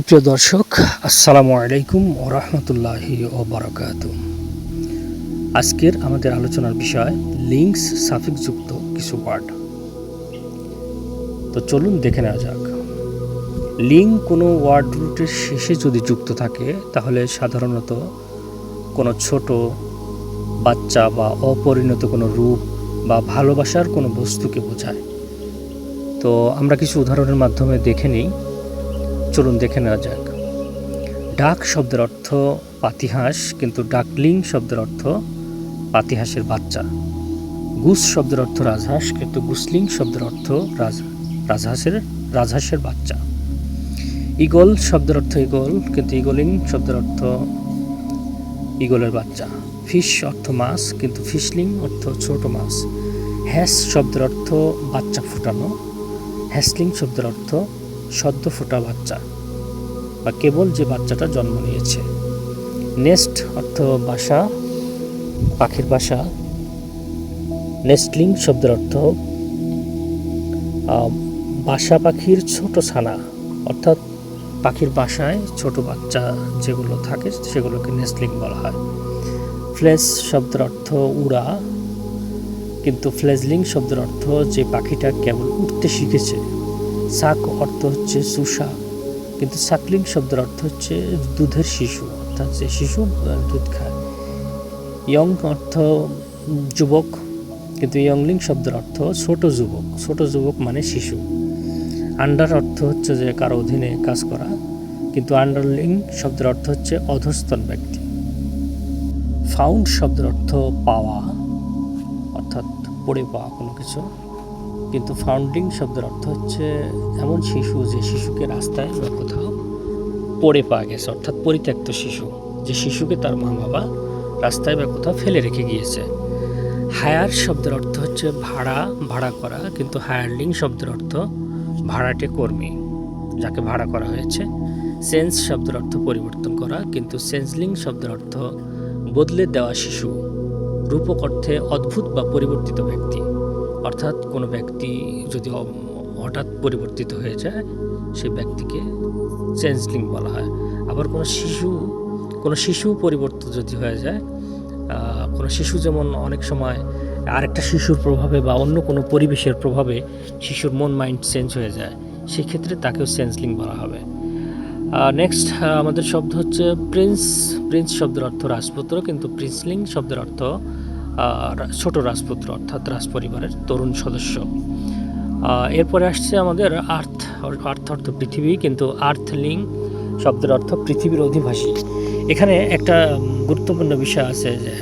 প্রিয় দর্শক, আসসালামু আলাইকুম ও রহমতুল্লাহি ও বারাকাতুহু। আজকের আমাদের আলোচনার বিষয় লিঙ্কস সাফিক্সযুক্ত কিছু ওয়ার্ড। তো চলুন দেখে নেওয়া যাক। লিঙ্ক কোনো ওয়ার্ড রুটের শেষে যদি যুক্ত থাকে তাহলে সাধারণত কোনো ছোট বাচ্চা বা অপরিণত কোনো রূপ বা ভালোবাসার কোনো বস্তুকে বোঝায়। তো আমরা কিছু উদাহরণের মাধ্যমে দেখে নিই। চলুন দেখে নেওয়া যাক। ডাক শব্দের অর্থ পাতিহাঁস, কিন্তু ডাকলিং শব্দের অর্থ পাতিহাঁসের বাচ্চা। গুস শব্দের অর্থ রাজহাঁস, কিন্তু গুসলিং শব্দের অর্থ রাজহাঁসের বাচ্চা। ঈগল শব্দের অর্থ ঈগল, কিন্তু ঈগলিং শব্দের অর্থ ঈগলের বাচ্চা। ফিশ অর্থ মাছ, কিন্তু ফিশলিং অর্থ ছোট মাছ। হ্যাস শব্দের অর্থ বাচ্চা ফুটানো, হ্যাসলিং শব্দের অর্থ সদ্য ফোটা বাচ্চা বা কেবল যে বাচ্চাটা জন্ম নিয়েছে। নেস্ট অর্থ বাসা, পাখির বাসা। নেস্টলিং শব্দের অর্থ বাসা পাখির ছোট ছানা, অর্থাৎ পাখির বাসায় ছোট বাচ্চা যেগুলো থাকে সেগুলোকে নেস্টলিং বলা হয়। ফ্লেজ শব্দের অর্থ উড়া, কিন্তু ফ্লেজলিং শব্দের অর্থ যে পাখিটা কেবল উঠতে শিখেছে। সাক অর্থ হচ্ছে সুসা, কিন্তু সাকলিং শব্দের অর্থ হচ্ছে দুধের শিশু, অর্থাৎ যে শিশু দুধ খায়। ইয়ং অর্থ যুবক, কিন্তু ইয়ংলিং শব্দের অর্থ ছোট যুবক। ছোট যুবক মানে শিশু। আন্ডার অর্থ হচ্ছে যে কারো অধীনে কাজ করা, কিন্তু আন্ডারলিং শব্দের অর্থ হচ্ছে অধস্তন ব্যক্তি। ফাউন্ড শব্দের অর্থ পাওয়া, অর্থাৎ পড়ে পাওয়া কোনো কিছু, কিন্তু ফাউন্ডিং শব্দের অর্থ হচ্ছে এমন শিশু যে শিশুকে রাস্তায় বা কোথাও পড়ে পাওয়া গেছে, অর্থাৎ পরিত্যক্ত শিশু, যে শিশুকে তার মা বাবা রাস্তায় বা কোথাও ফেলে রেখে গিয়েছে। হায়ার শব্দের অর্থ হচ্ছে ভাড়া করা, কিন্তু হায়ারলিং শব্দের অর্থ ভাড়াটে কর্মী, যাকে ভাড়া করা হয়েছে। সেন্স শব্দের অর্থ পরিবর্তন করা, কিন্তু সেন্সলিং শব্দের অর্থ বদলে দেওয়া শিশু। রূপক অর্থে অদ্ভুত বা পরিবর্তিত ব্যক্তি, অর্থাৎ কোনো ব্যক্তি যদি হঠাৎ পরিবর্তিত হয়ে যায় সেই ব্যক্তিকে চেঞ্জলিং বলা হয়। আবার কোনো শিশু পরিবর্তিত যদি হয়ে যায়, কোনো শিশু যেমন অনেক সময় আরেকটা শিশুর প্রভাবে বা অন্য কোনো পরিবেশের প্রভাবে শিশুর মাইন্ড চেঞ্জ হয়ে যায়, সেক্ষেত্রে তাকেও চেঞ্জলিং বলা হবে। নেক্সট আমাদের শব্দ হচ্ছে প্রিন্স শব্দের অর্থ রাজপুত্র, কিন্তু প্রিন্সলিং শব্দের অর্থ ছোট রাজপুত্র, অর্থাৎ রাজপরিবারের তরুণ সদস্য। এরপরে আসছে আমাদের আর্থ অর্থ পৃথিবী, কিন্তু আর্থলিং শব্দের অর্থ পৃথিবীর অধিবাসী। এখানে একটা গুরুত্বপূর্ণ বিষয় আছে যে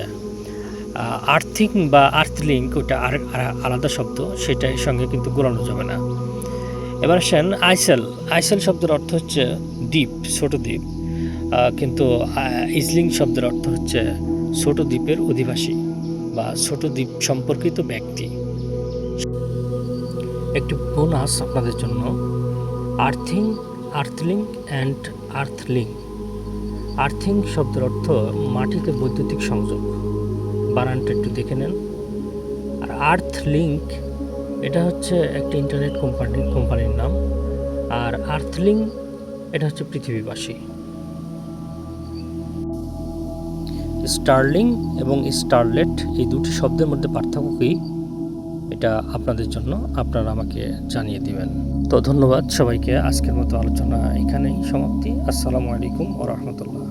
আর্থিং বা আর্থলিং ওটা আলাদা শব্দ, সেটার সঙ্গে কিন্তু গোলানো যাবে না। এবার আসেন আইসেল শব্দের অর্থ হচ্ছে দ্বীপ, ছোট দ্বীপ, কিন্তু ইসলিং শব্দের অর্থ হচ্ছে ছোট দ্বীপের অধিবাসী বা ছোট দ্বীপ সম্পর্কিত ব্যক্তি। একটি বোনাস আপনাদের জন্য। আর্থলিং অ্যান্ড আর্থলিং। আর্থিং শব্দের অর্থ মাটিতে বৈদ্যুতিক সংযোগ, বানানটা একটু দেখে নেন। আর আর্থলিংক এটা হচ্ছে একটা ইন্টারনেট কোম্পানির নাম, আর আর্থলিং এটা হচ্ছে পৃথিবীবাসী। স্টার্লিং এবং স্টারলেট এই দুটি শব্দের মধ্যে পার্থক্য কী, এটা আপনাদের জন্য আপনারা আমাকে জানিয়ে দিবেন। তো ধন্যবাদ সবাইকে। আজকের মতো আলোচনা এখানেই সমাপ্তি। আসসালামু আলাইকুম ওয়া রাহমাতুল্লাহ।